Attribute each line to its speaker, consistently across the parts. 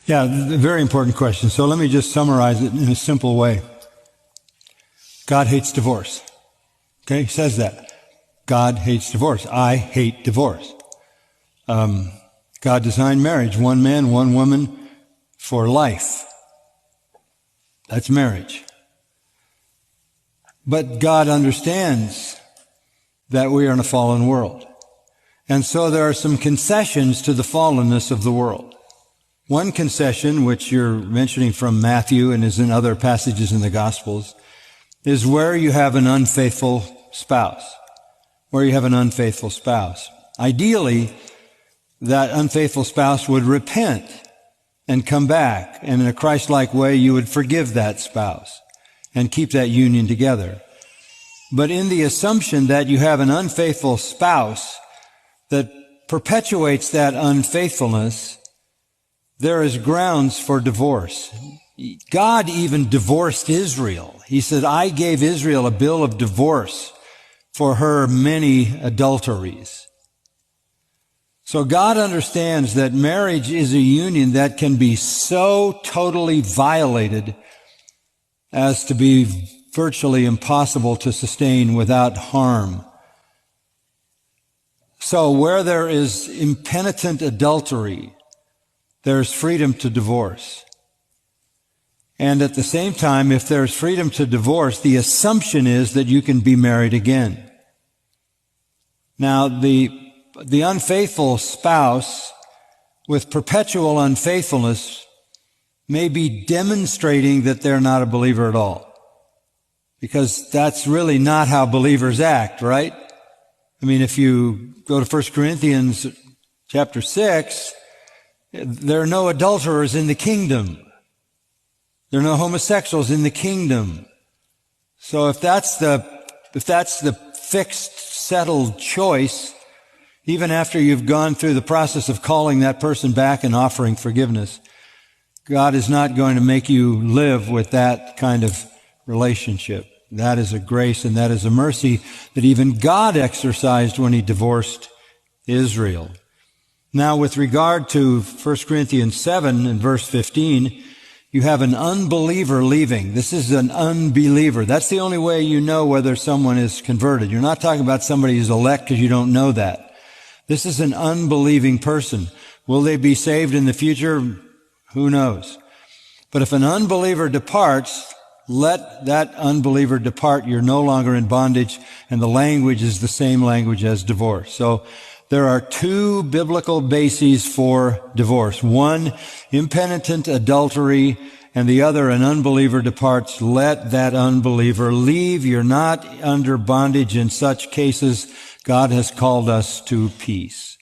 Speaker 1: Yeah, a very important question. So let me just summarize it in a simple way. God hates divorce. Okay, he says that. God hates divorce. I hate divorce. God designed marriage, one man, one woman, for life. That's marriage. But God understands that we are in a fallen world. And so there are some concessions to the fallenness of the world. One concession, which you're mentioning from Matthew and is in other passages in the Gospels, is where you have an unfaithful spouse. Where you have an unfaithful spouse. Ideally, that unfaithful spouse would repent and come back, and in a Christ-like way you would forgive that spouse and keep that union together. But in the assumption that you have an unfaithful spouse that perpetuates that unfaithfulness, there is grounds for divorce. God even divorced Israel. He said, I gave Israel a bill of divorce for her many adulteries. So God understands that marriage is a union that can be so totally violated as to be virtually impossible to sustain without harm. So where there is impenitent adultery, there's freedom to divorce. And at the same time, if there's freedom to divorce, the assumption is that you can be married again. Now, the unfaithful spouse with perpetual unfaithfulness may be demonstrating that they're not a believer at all. Because that's really not how believers act, right? I mean, if you go to 1 Corinthians chapter 6, there are no adulterers in the kingdom. There are no homosexuals in the kingdom. So if that's the fixed, settled choice, even after you've gone through the process of calling that person back and offering forgiveness, God is not going to make you live with that kind of relationship. That is a grace and that is a mercy that even God exercised when he divorced Israel. Now, with regard to 1 Corinthians 7 and verse 15, you have an unbeliever leaving. This is an unbeliever. That's the only way you know whether someone is converted. You're not talking about somebody who's elect because you don't know that. This is an unbelieving person. Will they be saved in the future? Who knows? But if an unbeliever departs, let that unbeliever depart. You're no longer in bondage, and the language is the same language as divorce. So there are two biblical bases for divorce. One, impenitent adultery, and the other, an unbeliever departs. Let that unbeliever leave. You're not under bondage in such cases. God has called us to peace.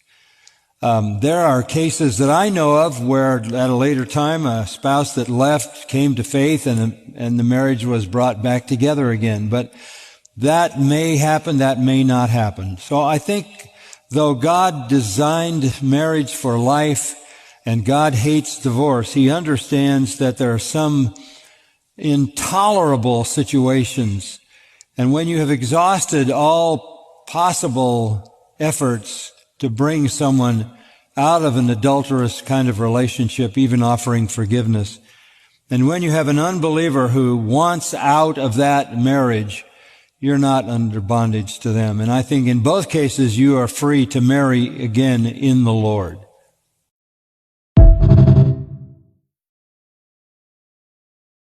Speaker 1: There are cases that I know of where at a later time a spouse that left came to faith and the marriage was brought back together again. But that may happen, that may not happen. So I think though God designed marriage for life and God hates divorce, he understands that there are some intolerable situations. And when you have exhausted all possible efforts to bring someone out of an adulterous kind of relationship, even offering forgiveness, and when you have an unbeliever who wants out of that marriage, you're not under bondage to them. And I think in both cases you are free to marry again in the Lord.